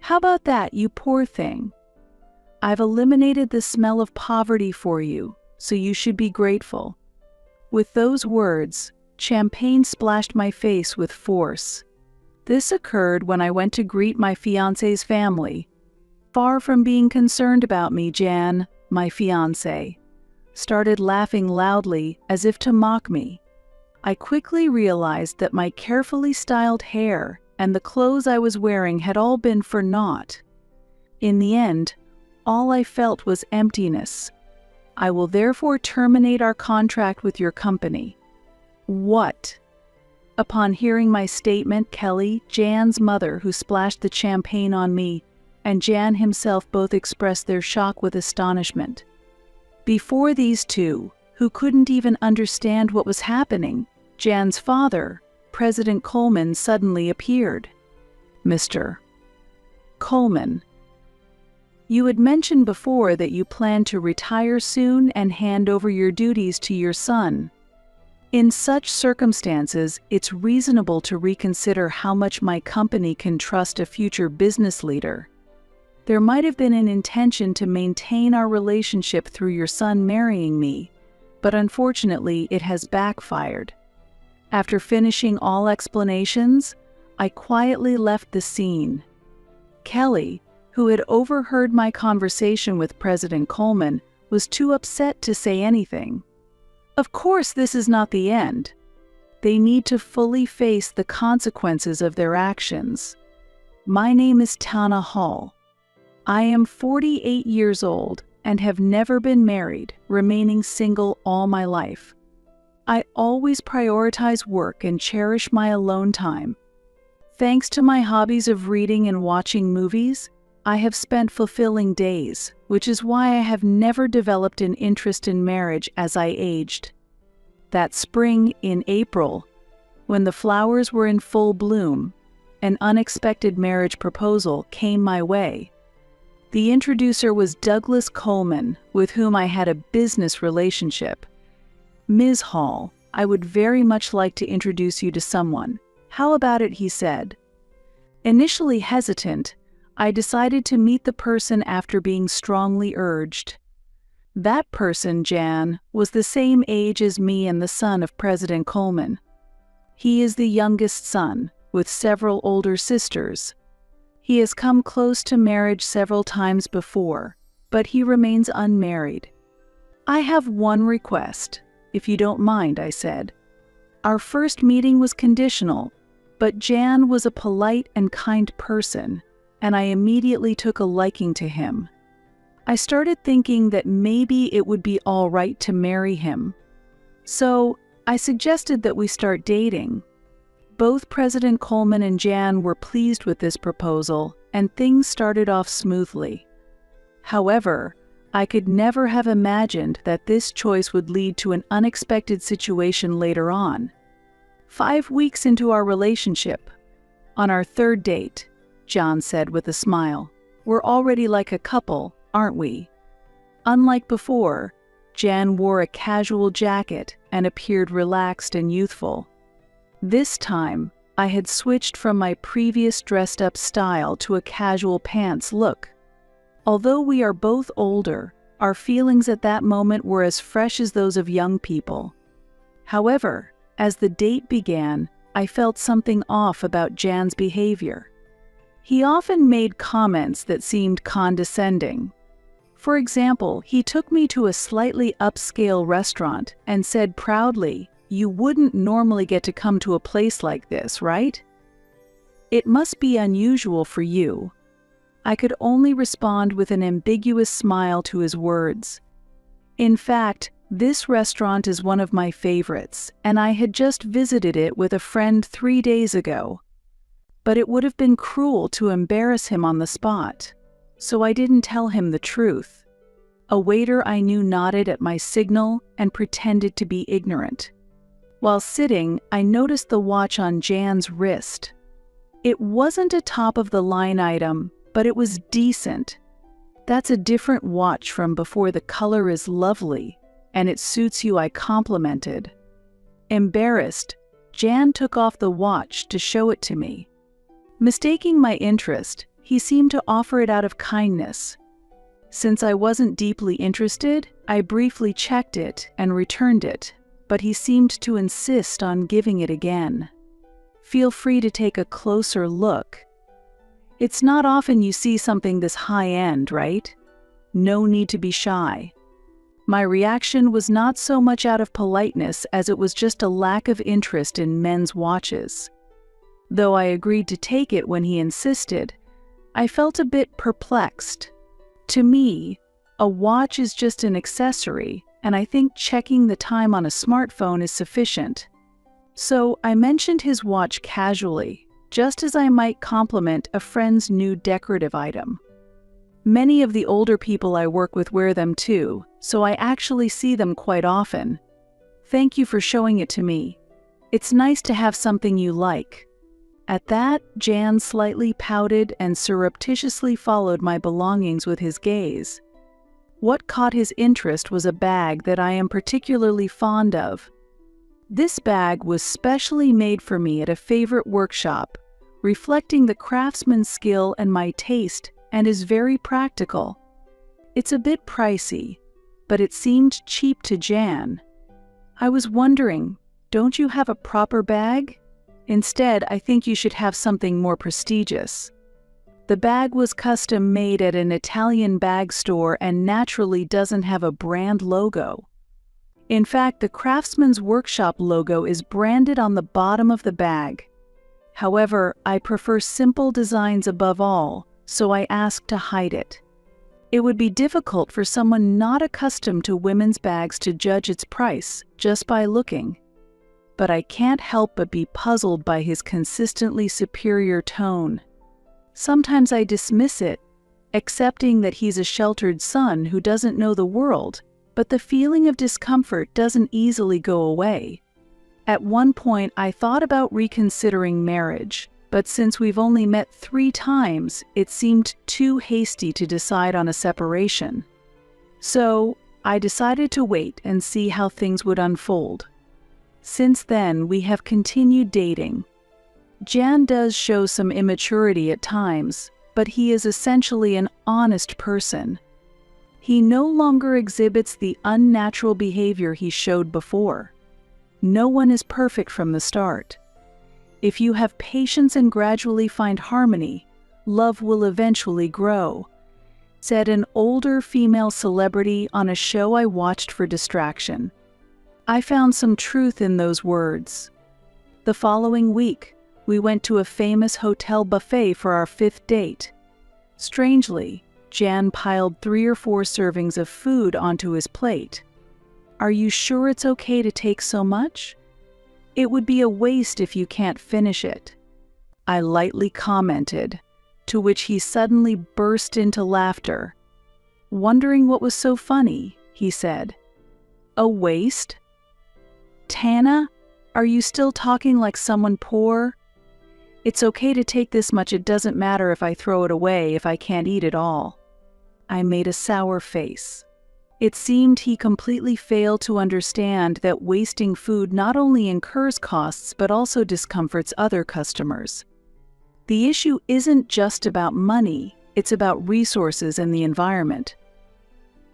How about that, you poor thing? I've eliminated the smell of poverty for you, so you should be grateful." With those words, champagne splashed my face with force. This occurred when I went to greet my fiancé's family. Far from being concerned about me, Jan, my fiancé, started laughing loudly as if to mock me. I quickly realized that my carefully styled hair and the clothes I was wearing had all been for naught. In the end, all I felt was emptiness. "I will therefore terminate our contract with your company." What? Upon hearing my statement, Kelly, Jan's mother, who splashed the champagne on me, and Jan himself both expressed their shock with astonishment. Before these two, who couldn't even understand what was happening, Jan's father, President Coleman, suddenly appeared. "Mr. Coleman, you had mentioned before that you plan to retire soon and hand over your duties to your son. In such circumstances, it's reasonable to reconsider how much my company can trust a future business leader. There might have been an intention to maintain our relationship through your son marrying me, but unfortunately it has backfired." After finishing all explanations, I quietly left the scene. Kelly, who had overheard my conversation with President Coleman, was too upset to say anything. Of course, this is not the end. They need to fully face the consequences of their actions. My name is Tana Hall. I am 48 years old and have never been married, remaining single all my life. I always prioritize work and cherish my alone time. Thanks to my hobbies of reading and watching movies, I have spent fulfilling days, which is why I have never developed an interest in marriage as I aged. That spring, in April, when the flowers were in full bloom, an unexpected marriage proposal came my way. The introducer was Douglas Coleman, with whom I had a business relationship. "Ms. Hall, I would very much like to introduce you to someone. How about it?" he said. Initially hesitant, I decided to meet the person after being strongly urged. That person, Jan, was the same age as me and the son of President Coleman. He is the youngest son, with several older sisters. He has come close to marriage several times before, but he remains unmarried. "I have one request, if you don't mind," I said. Our first meeting was conditional, but Jan was a polite and kind person, and I immediately took a liking to him. I started thinking that maybe it would be all right to marry him. So I suggested that we start dating. Both President Coleman and Jan were pleased with this proposal, and things started off smoothly. However, I could never have imagined that this choice would lead to an unexpected situation later on. 5 weeks into our relationship, on our third date, John said with a smile, "We're already like a couple, aren't we?" Unlike before, Jan wore a casual jacket and appeared relaxed and youthful. This time, I had switched from my previous dressed-up style to a casual pants look. Although we are both older, our feelings at that moment were as fresh as those of young people. However, as the date began, I felt something off about Jan's behavior. He often made comments that seemed condescending. For example, he took me to a slightly upscale restaurant and said proudly, "You wouldn't normally get to come to a place like this, right? It must be unusual for you." I could only respond with an ambiguous smile to his words. In fact, this restaurant is one of my favorites, and I had just visited it with a friend 3 days ago. But it would have been cruel to embarrass him on the spot, so I didn't tell him the truth. A waiter I knew nodded at my signal and pretended to be ignorant. While sitting, I noticed the watch on Jan's wrist. It wasn't a top-of-the-line item, but it was decent. "That's a different watch from before. The color is lovely, and it suits you," I complimented. Embarrassed, Jan took off the watch to show it to me. Mistaking my interest, he seemed to offer it out of kindness. Since I wasn't deeply interested, I briefly checked it and returned it, but he seemed to insist on giving it again. Feel free to take a closer look. It's not often you see something this high-end, right? No need to be shy. My reaction was not so much out of politeness as it was just a lack of interest in men's watches. Though I agreed to take it when he insisted, I felt a bit perplexed. To me, a watch is just an accessory, and I think checking the time on a smartphone is sufficient. So I mentioned his watch casually, just as I might compliment a friend's new decorative item. Many of the older people I work with wear them too, so I actually see them quite often. Thank you for showing it to me. It's nice to have something you like. At that, Jan slightly pouted and surreptitiously followed my belongings with his gaze. What caught his interest was a bag that I am particularly fond of. This bag was specially made for me at a favorite workshop, reflecting the craftsman's skill and my taste, and is very practical. It's a bit pricey, but it seemed cheap to Jan. I was wondering, don't you have a proper bag? Instead, I think you should have something more prestigious. The bag was custom made at an Italian bag store and naturally doesn't have a brand logo. In fact, the Craftsman's Workshop logo is branded on the bottom of the bag. However, I prefer simple designs above all, so I asked to hide it. It would be difficult for someone not accustomed to women's bags to judge its price just by looking. But I can't help but be puzzled by his consistently superior tone. Sometimes I dismiss it, accepting that he's a sheltered son who doesn't know the world, but the feeling of discomfort doesn't easily go away. At one point, I thought about reconsidering marriage, but since we've only met 3 times, it seemed too hasty to decide on a separation. So, I decided to wait and see how things would unfold. Since then, we have continued dating. Jan does show some immaturity at times, but he is essentially an honest person. He no longer exhibits the unnatural behavior he showed before. No one is perfect from the start. If you have patience and gradually find harmony, love will eventually grow, said an older female celebrity on a show I watched for distraction. I found some truth in those words. The following week, we went to a famous hotel buffet for our 5th date. Strangely, Jan piled 3 or 4 servings of food onto his plate. "Are you sure it's okay to take so much? It would be a waste if you can't finish it," I lightly commented, to which he suddenly burst into laughter. Wondering what was so funny, he said, "A waste? Tana, are you still talking like someone poor? It's okay to take this much, it doesn't matter if I throw it away if I can't eat it all." I made a sour face. It seemed he completely failed to understand that wasting food not only incurs costs but also discomforts other customers. The issue isn't just about money, it's about resources and the environment.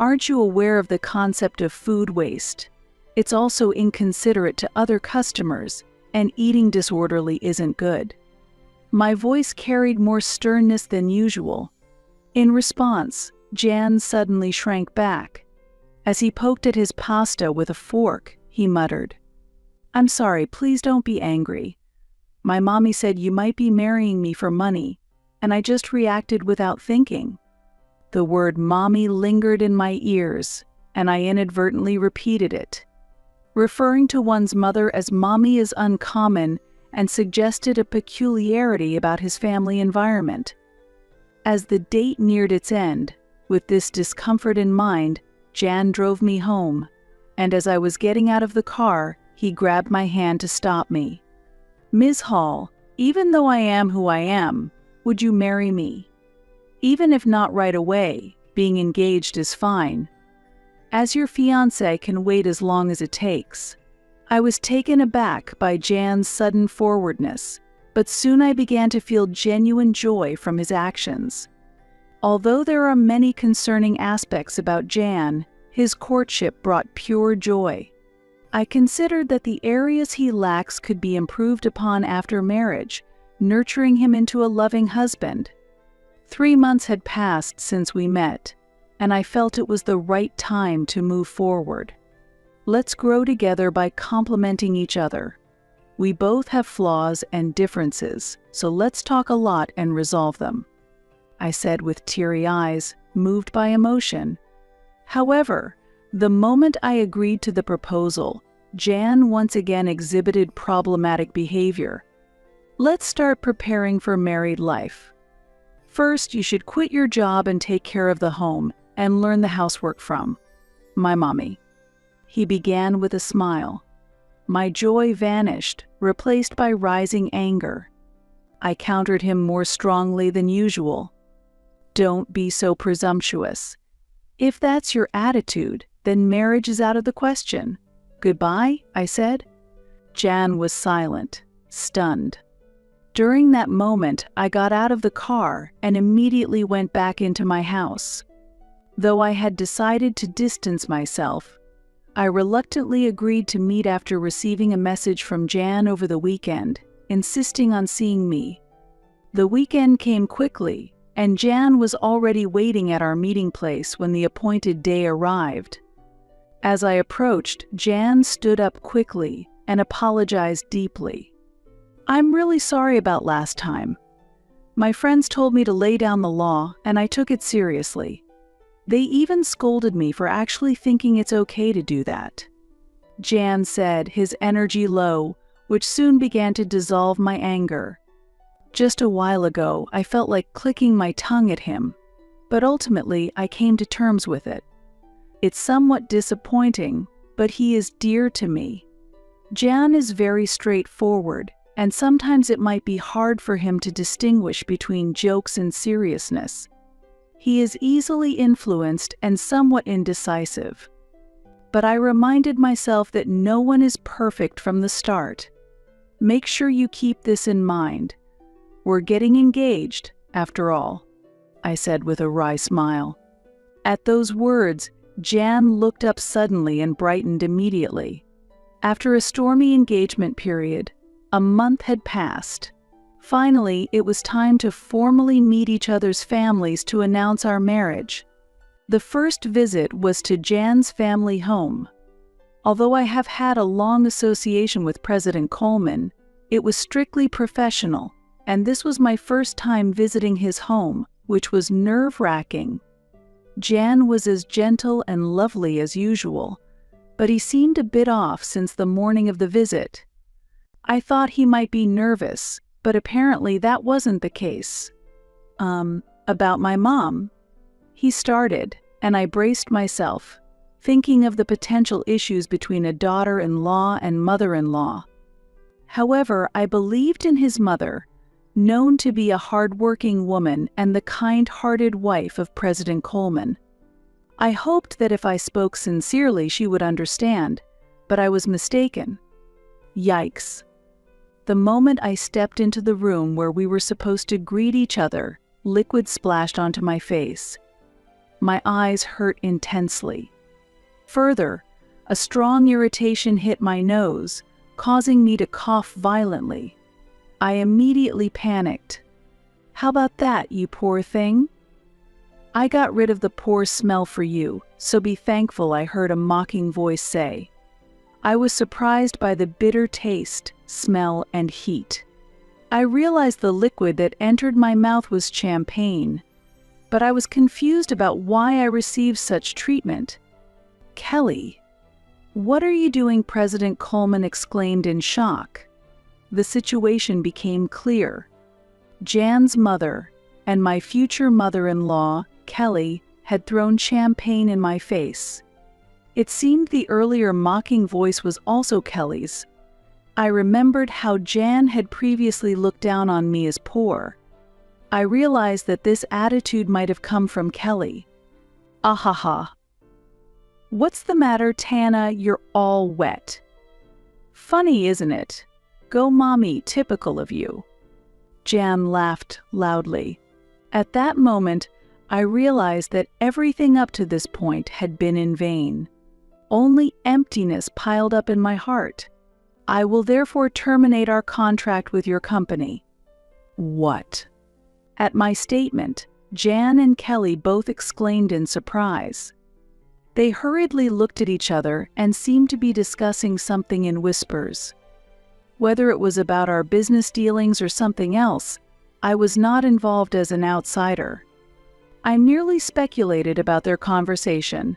Aren't you aware of the concept of food waste? It's also inconsiderate to other customers, and eating disorderly isn't good. My voice carried more sternness than usual. In response, Jan suddenly shrank back. As he poked at his pasta with a fork, he muttered, "I'm sorry, please don't be angry. My mommy said you might be marrying me for money, and I just reacted without thinking." The word mommy lingered in my ears, and I inadvertently repeated it. Referring to one's mother as mommy is uncommon and suggested a peculiarity about his family environment. As the date neared its end, with this discomfort in mind, Jan drove me home, and as I was getting out of the car, he grabbed my hand to stop me. "Ms. Hall, even though I am who I am, would you marry me? Even if not right away, being engaged is fine. As your fiancé can wait as long as it takes." I was taken aback by Jan's sudden forwardness. but soon I began to feel genuine joy from his actions. Although there are many concerning aspects about Jan, his courtship brought pure joy. I considered that the areas he lacks could be improved upon after marriage, nurturing him into a loving husband. 3 months had passed since we met, and I felt it was the right time to move forward. Let's grow together by complementing each other. We both have flaws and differences, so let's talk a lot and resolve them, I said with teary eyes, moved by emotion. However, the moment I agreed to the proposal, Jan once again exhibited problematic behavior. Let's start preparing for married life. First, you should quit your job and take care of the home and learn the housework from my mommy. He began with a smile. My joy vanished, replaced by rising anger. I countered him more strongly than usual. Don't be so presumptuous. If that's your attitude, then marriage is out of the question. Goodbye, I said. Jan was silent, stunned. During that moment, I got out of the car and immediately went back into my house. Though I had decided to distance myself, I reluctantly agreed to meet after receiving a message from Jan over the weekend, insisting on seeing me. The weekend came quickly, and Jan was already waiting at our meeting place when the appointed day arrived. As I approached, Jan stood up quickly and apologized deeply. I'm really sorry about last time. My friends told me to lay down the law, and I took it seriously. They even scolded me for actually thinking it's okay to do that. Jan said, his energy low, which soon began to dissolve my anger. Just a while ago, I felt like clicking my tongue at him, but ultimately I came to terms with it. It's somewhat disappointing, but he is dear to me. Jan is very straightforward, and sometimes it might be hard for him to distinguish between jokes and seriousness. He is easily influenced and somewhat indecisive. But I reminded myself that no one is perfect from the start. Make sure you keep this in mind. We're getting engaged, after all, I said with a wry smile. At those words, Jan looked up suddenly and brightened immediately. After a stormy engagement period, a month had passed. Finally, it was time to formally meet each other's families to announce our marriage. The first visit was to Jan's family home. Although I have had a long association with President Coleman, it was strictly professional, and this was my first time visiting his home, which was nerve-wracking. Jan was as gentle and lovely as usual, but he seemed a bit off since the morning of the visit. I thought he might be nervous, but apparently that wasn't the case. About my mom? He started, and I braced myself, thinking of the potential issues between a daughter-in-law and mother-in-law. However, I believed in his mother, known to be a hard-working woman and the kind-hearted wife of President Coleman. I hoped that if I spoke sincerely she would understand, but I was mistaken. Yikes. The moment I stepped into the room where we were supposed to greet each other, liquid splashed onto my face. My eyes hurt intensely. Further, a strong irritation hit my nose, causing me to cough violently. I immediately panicked. How about that, you poor thing? I got rid of the poor smell for you, so be thankful, I heard a mocking voice say. I was surprised by the bitter taste, smell, and heat. I realized the liquid that entered my mouth was champagne, but I was confused about why I received such treatment. Kelly, what are you doing? President Coleman exclaimed in shock. The situation became clear. Jan's mother and my future mother-in-law, Kelly, had thrown champagne in my face. It seemed the earlier mocking voice was also Kelly's. I remembered how Jan had previously looked down on me as poor. I realized that this attitude might have come from Kelly. Ahaha. What's the matter, Tana? You're all wet. Funny, isn't it? Go mommy, typical of you. Jan laughed loudly. At that moment, I realized that everything up to this point had been in vain. Only emptiness piled up in my heart. I will therefore terminate our contract with your company. What? At my statement, Jan and Kelly both exclaimed in surprise. They hurriedly looked at each other and seemed to be discussing something in whispers. Whether it was about our business dealings or something else, I was not involved as an outsider. I merely speculated about their conversation.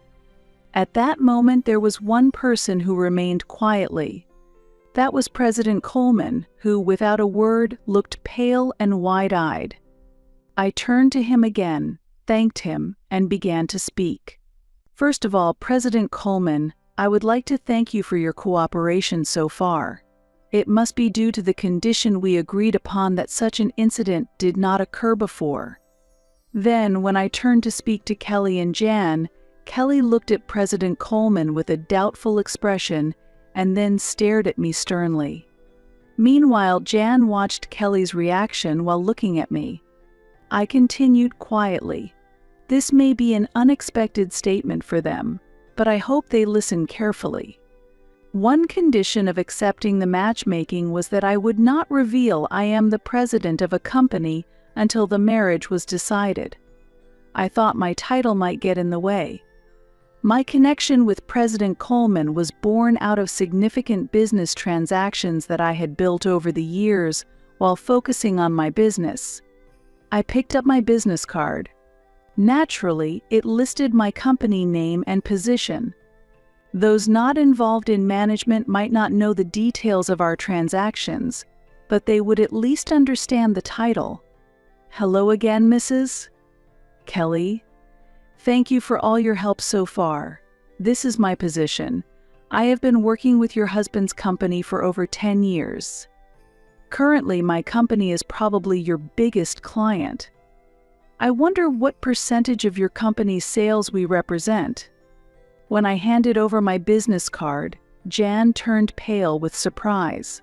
At that moment, there was one person who remained quietly. That was President Coleman, who, without a word, looked pale and wide-eyed. I turned to him again, thanked him, and began to speak. First of all, President Coleman, I would like to thank you for your cooperation so far. It must be due to the condition we agreed upon that such an incident did not occur before. Then, when I turned to speak to Kelly and Jan, Kelly looked at President Coleman with a doubtful expression and then stared at me sternly. Meanwhile, Jan watched Kelly's reaction while looking at me. I continued quietly. This may be an unexpected statement for them, but I hope they listen carefully. One condition of accepting the matchmaking was that I would not reveal I am the president of a company until the marriage was decided. I thought my title might get in the way. My connection with President Coleman was born out of significant business transactions that I had built over the years while focusing on my business. I picked up my business card. Naturally, it listed my company name and position. Those not involved in management might not know the details of our transactions, but they would at least understand the title. Hello again, Mrs. Kelly. Thank you for all your help so far. This is my position. I have been working with your husband's company for over 10 years. Currently, my company is probably your biggest client. I wonder what percentage of your company's sales we represent. When I handed over my business card, Jan turned pale with surprise.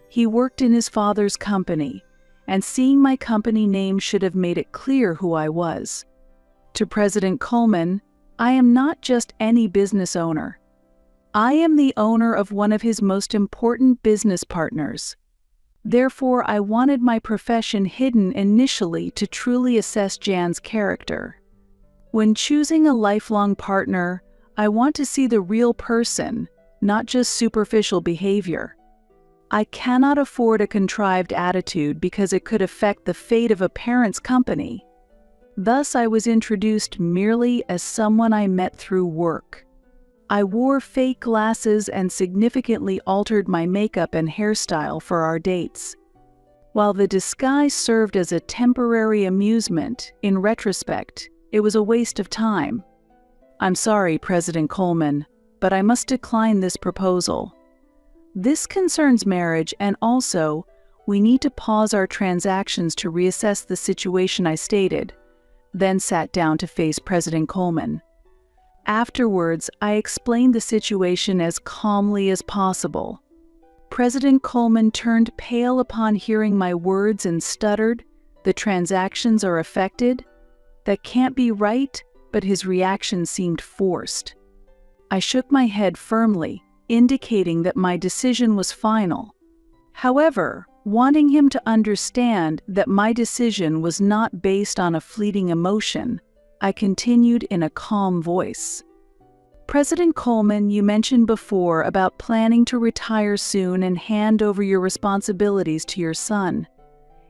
He worked in his father's company, and seeing my company name should have made it clear who I was. To President Coleman, I am not just any business owner. I am the owner of one of his most important business partners. Therefore, I wanted my profession hidden initially to truly assess Jan's character. When choosing a lifelong partner, I want to see the real person, not just superficial behavior. I cannot afford a contrived attitude because it could affect the fate of a parent's company. Thus, I was introduced merely as someone I met through work. I wore fake glasses and significantly altered my makeup and hairstyle for our dates. While the disguise served as a temporary amusement, in retrospect, it was a waste of time. I'm sorry, President Coleman, but I must decline this proposal. This concerns marriage, and also, we need to pause our transactions to reassess the situation I stated, then sat down to face President Coleman. Afterwards, I explained the situation as calmly as possible. President Coleman turned pale upon hearing my words and stuttered, "The transactions are affected? That can't be right," but his reaction seemed forced. I shook my head firmly, indicating that my decision was final. However, wanting him to understand that my decision was not based on a fleeting emotion, I continued in a calm voice. President Coleman, you mentioned before about planning to retire soon and hand over your responsibilities to your son.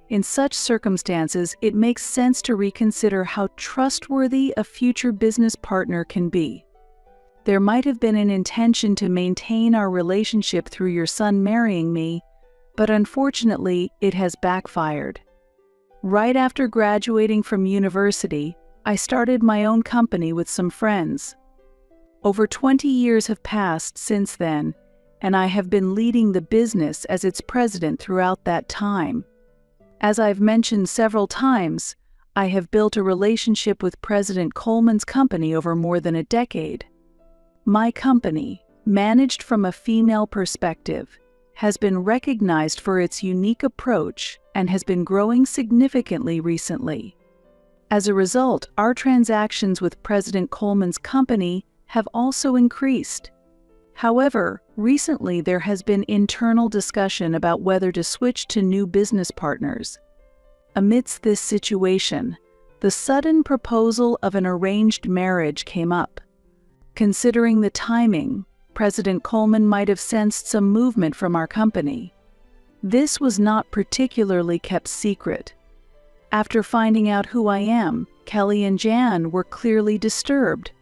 In such circumstances, it makes sense to reconsider how trustworthy a future business partner can be. There might have been an intention to maintain our relationship through your son marrying me, but unfortunately, it has backfired. Right after graduating from university, I started my own company with some friends. Over 20 years have passed since then, and I have been leading the business as its president throughout that time. As I've mentioned several times, I have built a relationship with President Coleman's company over more than a decade. My company, managed from a female perspective, has been recognized for its unique approach and has been growing significantly recently. As a result, our transactions with President Coleman's company have also increased. However, recently there has been internal discussion about whether to switch to new business partners. Amidst this situation, the sudden proposal of an arranged marriage came up. Considering the timing, President Coleman might have sensed some movement from our company. This was not particularly kept secret. After finding out who I am, Kelly and Jan were clearly disturbed.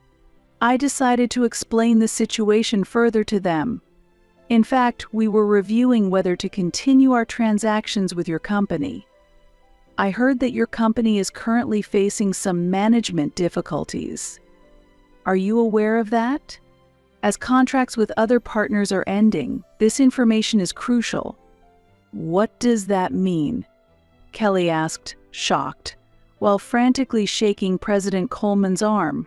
I decided to explain the situation further to them. In fact, we were reviewing whether to continue our transactions with your company. I heard that your company is currently facing some management difficulties. Are you aware of that? As contracts with other partners are ending, this information is crucial. What does that mean? Kelly asked, shocked, while frantically shaking President Coleman's arm.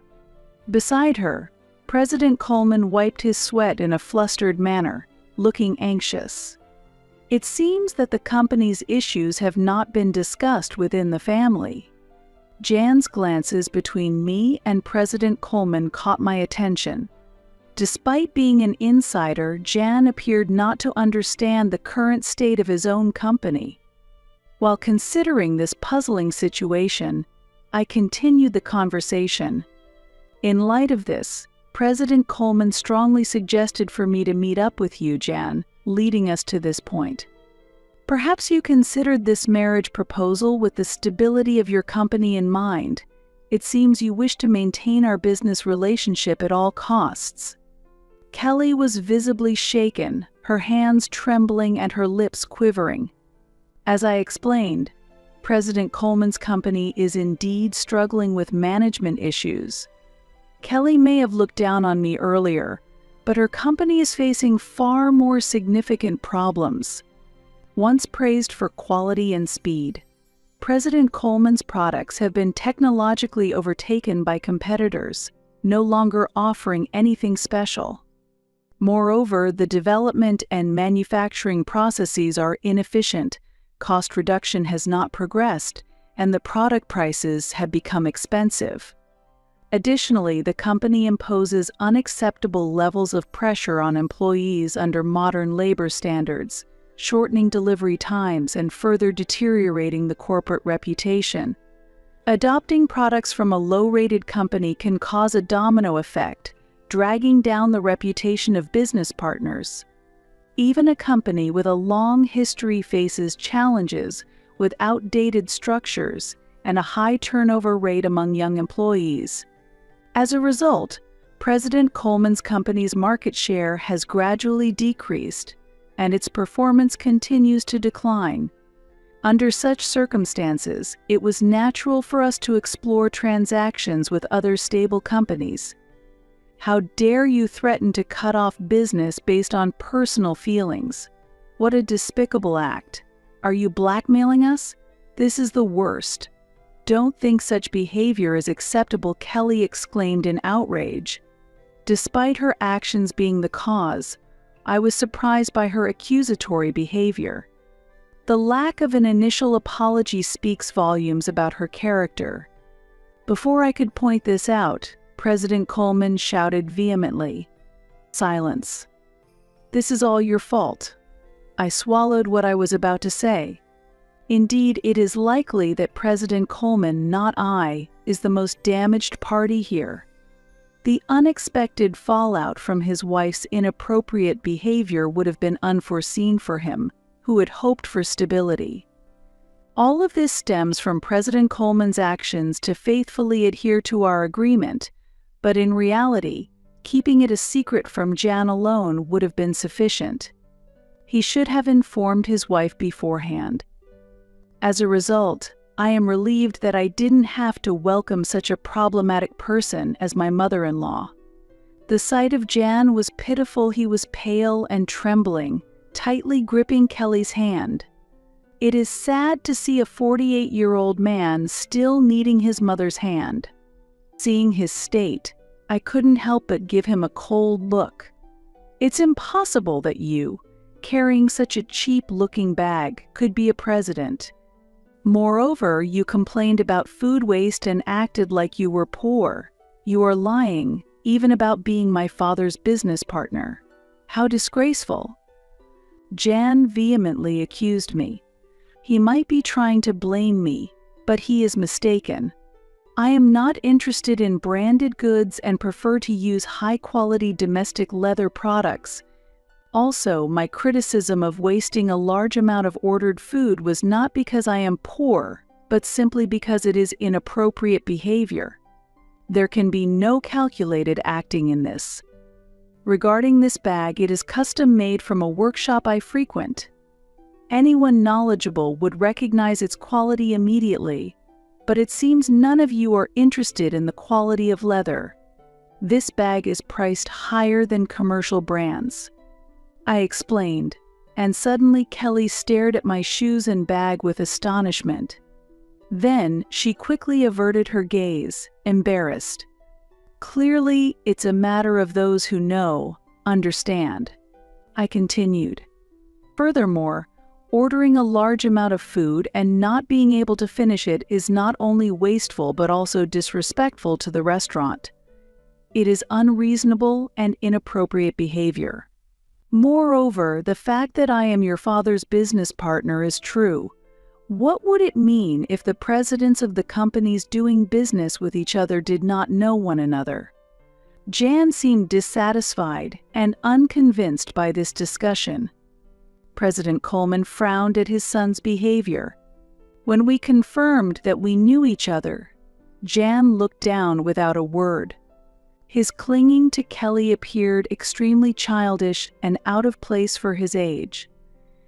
Beside her, President Coleman wiped his sweat in a flustered manner, looking anxious. It seems that the company's issues have not been discussed within the family. Jan's glances between me and President Coleman caught my attention. Despite being an insider, Jan appeared not to understand the current state of his own company. While considering this puzzling situation, I continued the conversation. In light of this, President Coleman strongly suggested for me to meet up with you, Jan, leading us to this point. Perhaps you considered this marriage proposal with the stability of your company in mind. It seems you wish to maintain our business relationship at all costs. Kelly was visibly shaken, her hands trembling and her lips quivering. As I explained, President Coleman's company is indeed struggling with management issues. Kelly may have looked down on me earlier, but her company is facing far more significant problems. Once praised for quality and speed, President Coleman's products have been technologically overtaken by competitors, no longer offering anything special. Moreover, the development and manufacturing processes are inefficient, cost reduction has not progressed, and the product prices have become expensive. Additionally, the company imposes unacceptable levels of pressure on employees under modern labor standards, shortening delivery times and further deteriorating the corporate reputation. Adopting products from a low-rated company can cause a domino effect, dragging down the reputation of business partners. Even a company with a long history faces challenges with outdated structures and a high turnover rate among young employees. As a result, President Coleman's company's market share has gradually decreased, and its performance continues to decline. Under such circumstances, it was natural for us to explore transactions with other stable companies. How dare you threaten to cut off business based on personal feelings? What a despicable act. Are you blackmailing us? This is the worst. Don't think such behavior is acceptable, Kelly exclaimed in outrage. Despite her actions being the cause, I was surprised by her accusatory behavior. The lack of an initial apology speaks volumes about her character. Before I could point this out, President Coleman shouted vehemently, "Silence. This is all your fault." I swallowed what I was about to say. Indeed, it is likely that President Coleman, not I, is the most damaged party here. The unexpected fallout from his wife's inappropriate behavior would have been unforeseen for him, who had hoped for stability. All of this stems from President Coleman's actions to faithfully adhere to our agreement, but in reality, keeping it a secret from Jan alone would have been sufficient. He should have informed his wife beforehand. As a result, I am relieved that I didn't have to welcome such a problematic person as my mother-in-law. The sight of Jan was pitiful. He was pale and trembling, tightly gripping Kelly's hand. It is sad to see a 48-year-old man still needing his mother's hand. Seeing his state, I couldn't help but give him a cold look. "It's impossible that you," carrying such a cheap-looking bag, could be a president. Moreover, you complained about food waste and acted like you were poor. You are lying, even about being my father's business partner. How disgraceful." Jan vehemently accused me. "He might be trying to blame me, but he is mistaken. I am not interested in branded goods and prefer to use high-quality domestic leather products. Also, my criticism of wasting a large amount of ordered food was not because I am poor, but simply because it is inappropriate behavior. There can be no calculated acting in this. Regarding this bag, it is custom-made from a workshop I frequent. Anyone knowledgeable would recognize its quality immediately, but it seems none of you are interested in the quality of leather. This bag is priced higher than commercial brands," I explained, and suddenly Kelly stared at my shoes and bag with astonishment. Then she quickly averted her gaze, embarrassed. "Clearly, it's a matter of those who know, understand," I continued. "Furthermore, ordering a large amount of food and not being able to finish it is not only wasteful but also disrespectful to the restaurant. It is unreasonable and inappropriate behavior. Moreover, the fact that I am your father's business partner is true. What would it mean if the presidents of the companies doing business with each other did not know one another?" Jan seemed dissatisfied and unconvinced by this discussion. President Coleman frowned at his son's behavior. When we confirmed that we knew each other, Jan looked down without a word. His clinging to Kelly appeared extremely childish and out of place for his age.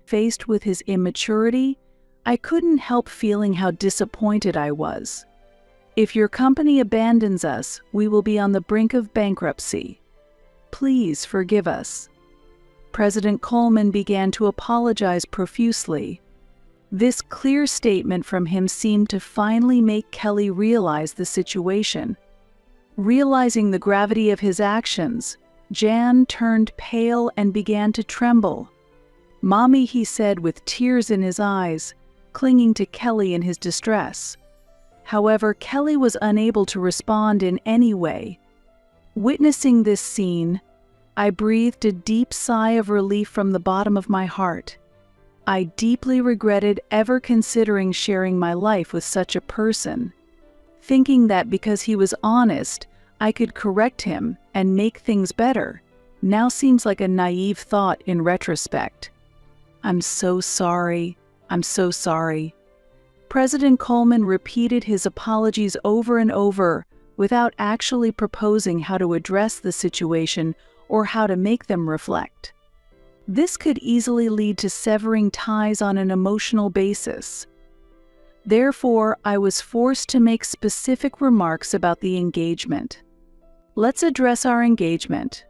Faced with his immaturity, I couldn't help feeling how disappointed I was. "If your company abandons us, we will be on the brink of bankruptcy. Please forgive us." President Coleman began to apologize profusely. This clear statement from him seemed to finally make Kelly realize the situation. Realizing the gravity of his actions, Jan turned pale and began to tremble. "Mommy," he said with tears in his eyes, clinging to Kelly in his distress. However, Kelly was unable to respond in any way. Witnessing this scene, I breathed a deep sigh of relief from the bottom of my heart. I deeply regretted ever considering sharing my life with such a person. Thinking that because he was honest, I could correct him and make things better, now seems like a naive thought in retrospect. "I'm so sorry. I'm so sorry." President Coleman repeated his apologies over and over without actually proposing how to address the situation or how to make them reflect. This could easily lead to severing ties on an emotional basis. Therefore, I was forced to make specific remarks about the engagement. "Let's address our engagement.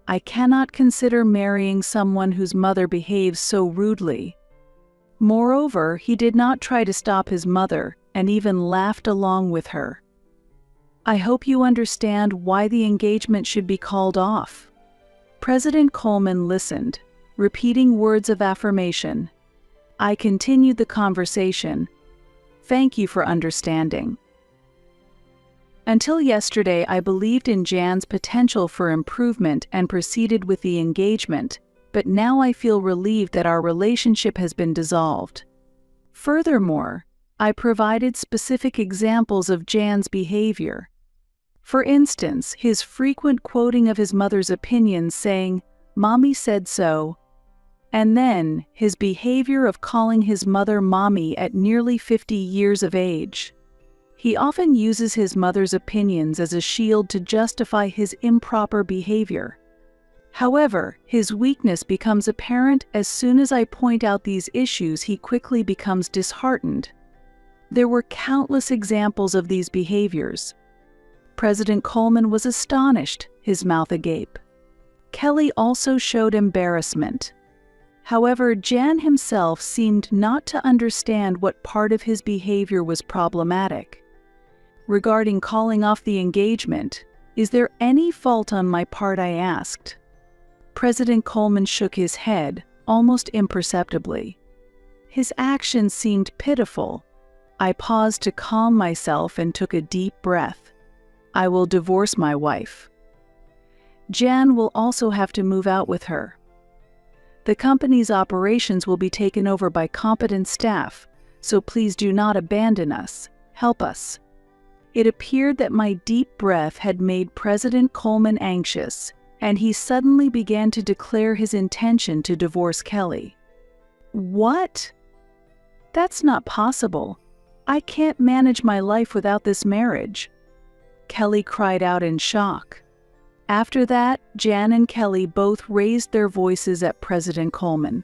I cannot consider marrying someone whose mother behaves so rudely. Moreover, he did not try to stop his mother and even laughed along with her. I hope you understand why the engagement should be called off." President Coleman listened, repeating words of affirmation. I continued the conversation. "Thank you for understanding. Until yesterday, I believed in Jan's potential for improvement and proceeded with the engagement, but now I feel relieved that our relationship has been dissolved. Furthermore, I provided specific examples of Jan's behavior. For instance, his frequent quoting of his mother's opinions, saying, "Mommy said so," and then his behavior of calling his mother mommy at nearly 50 years of age. He often uses his mother's opinions as a shield to justify his improper behavior. However, his weakness becomes apparent as soon as I point out these issues. He quickly becomes disheartened. There were countless examples of these behaviors. President Coleman was astonished, his mouth agape. Kelly also showed embarrassment. However, Jan himself seemed not to understand what part of his behavior was problematic. Regarding calling off the engagement, "Is there any fault on my part?" I asked. President Coleman shook his head, almost imperceptibly. His actions seemed pitiful. I paused to calm myself and took a deep breath. I will divorce my wife. Jan will also have to move out with her. The company's operations will be taken over by competent staff, so please do not abandon us. Help us. It appeared that my deep breath had made President Coleman anxious, and he suddenly began to declare his intention to divorce Kelly. What? That's not possible. I can't manage my life without this marriage. Kelly cried out in shock. After that, Jan and Kelly both raised their voices at President Coleman.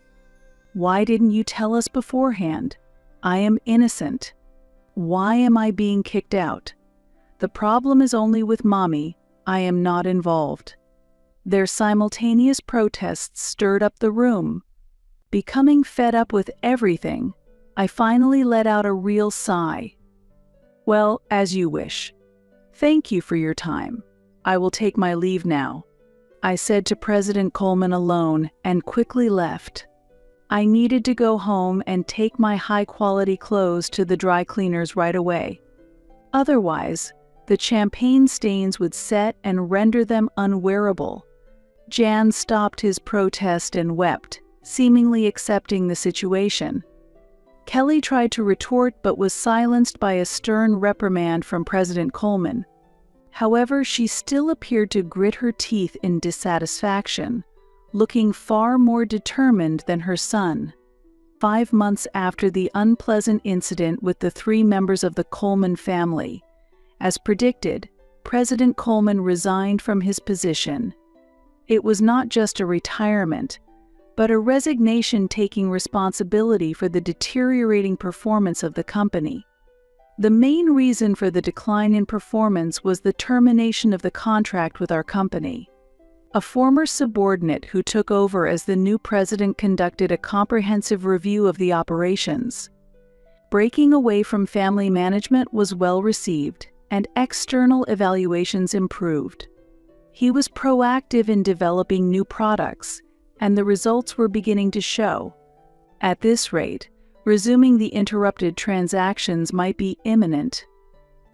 Why didn't you tell us beforehand? I am innocent. Why am I being kicked out? The problem is only with Mommy. I am not involved. Their simultaneous protests stirred up the room. Becoming fed up with everything, I finally let out a real sigh. Well, as you wish. Thank you for your time. I will take my leave now, I said to President Coleman alone and quickly left. I needed to go home and take my high-quality clothes to the dry cleaners right away. Otherwise, the champagne stains would set and render them unwearable. Jan stopped his protest and wept, seemingly accepting the situation. Kelly tried to retort but was silenced by a stern reprimand from President Coleman. However, she still appeared to grit her teeth in dissatisfaction, looking far more determined than her son. 5 months after the unpleasant incident with the 3 members of the Coleman family, as predicted, President Coleman resigned from his position. It was not just a retirement, but a resignation taking responsibility for the deteriorating performance of the company. The main reason for the decline in performance was the termination of the contract with our company. A former subordinate who took over as the new president conducted a comprehensive review of the operations. Breaking away from family management was well received, and external evaluations improved. He was proactive in developing new products, and the results were beginning to show. At this rate, resuming the interrupted transactions might be imminent.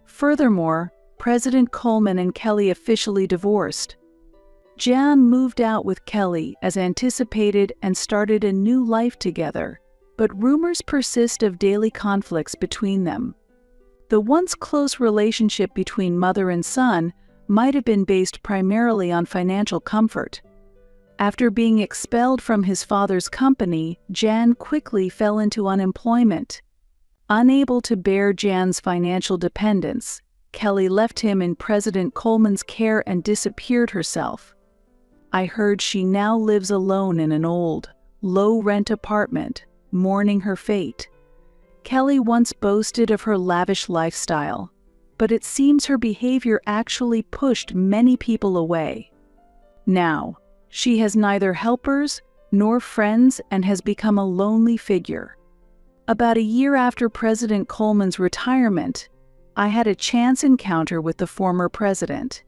Furthermore, President Coleman and Kelly officially divorced. Jan moved out with Kelly as anticipated and started a new life together, but rumors persist of daily conflicts between them. The once close relationship between mother and son might have been based primarily on financial comfort. After being expelled from his father's company, Jan quickly fell into unemployment. Unable to bear Jan's financial dependence, Kelly left him in President Coleman's care and disappeared herself. I heard she now lives alone in an old, low-rent apartment, mourning her fate. Kelly once boasted of her lavish lifestyle, but it seems her behavior actually pushed many people away. Now, she has neither helpers nor friends and has become a lonely figure. About a year after President Coleman's retirement, I had a chance encounter with the former president.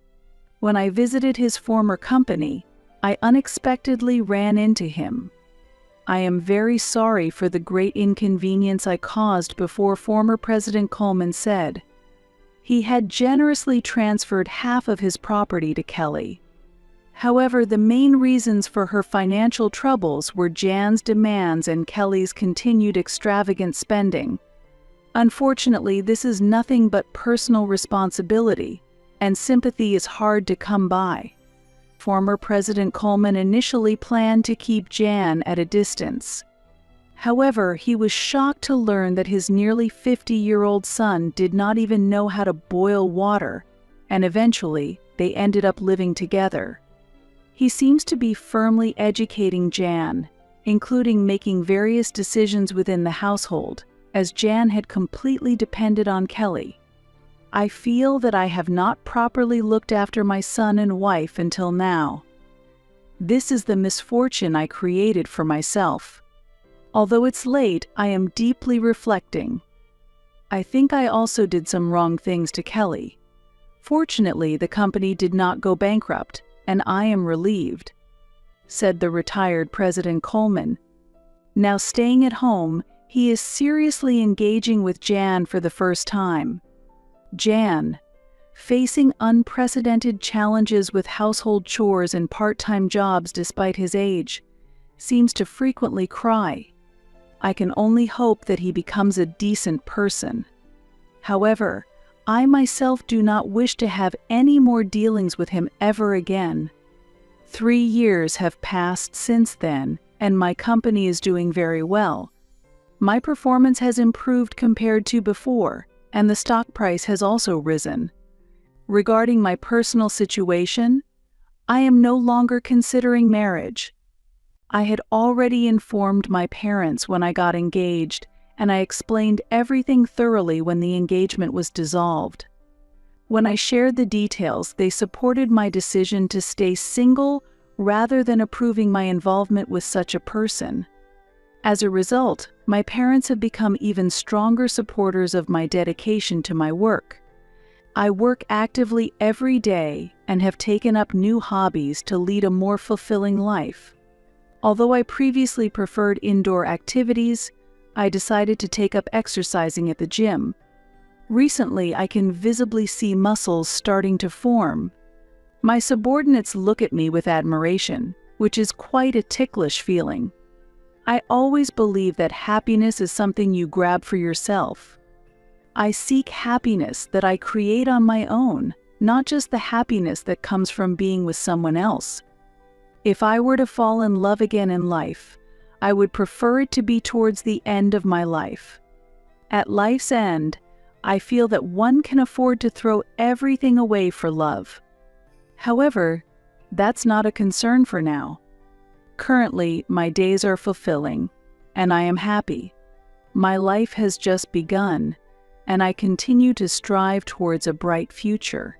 When I visited his former company, I unexpectedly ran into him. I am very sorry for the great inconvenience I caused before former President Coleman said. He had generously transferred half of his property to Kelly. However, the main reasons for her financial troubles were Jan's demands and Kelly's continued extravagant spending. Unfortunately, this is nothing but personal responsibility, and sympathy is hard to come by. Former President Coleman initially planned to keep Jan at a distance. However, he was shocked to learn that his nearly 50-year-old son did not even know how to boil water, and eventually, they ended up living together. He seems to be firmly educating Jan, including making various decisions within the household, as Jan had completely depended on Kelly. I feel that I have not properly looked after my son and wife until now. This is the misfortune I created for myself. Although it's late, I am deeply reflecting. I think I also did some wrong things to Kelly. Fortunately, the company did not go bankrupt, and I am relieved. said the retired President Coleman. Now staying at home, he is seriously engaging with Jan for the first time. Jan, facing unprecedented challenges with household chores and part-time jobs despite his age, seems to frequently cry. I can only hope that he becomes a decent person. However, I myself do not wish to have any more dealings with him ever again. 3 years have passed since then, and my company is doing very well. My performance has improved compared to before, and the stock price has also risen. Regarding my personal situation, I am no longer considering marriage. I had already informed my parents when I got engaged, and I explained everything thoroughly when the engagement was dissolved. When I shared the details, they supported my decision to stay single rather than approving my involvement with such a person. As a result, my parents have become even stronger supporters of my dedication to my work. I work actively every day and have taken up new hobbies to lead a more fulfilling life. Although I previously preferred indoor activities, I decided to take up exercising at the gym. Recently, I can visibly see muscles starting to form. My subordinates look at me with admiration, which is quite a ticklish feeling. I always believe that happiness is something you grab for yourself. I seek happiness that I create on my own, not just the happiness that comes from being with someone else. If I were to fall in love again in life, I would prefer it to be towards the end of my life. At life's end, I feel that one can afford to throw everything away for love. However, that's not a concern for now. Currently, my days are fulfilling, and I am happy. My life has just begun, and I continue to strive towards a bright future.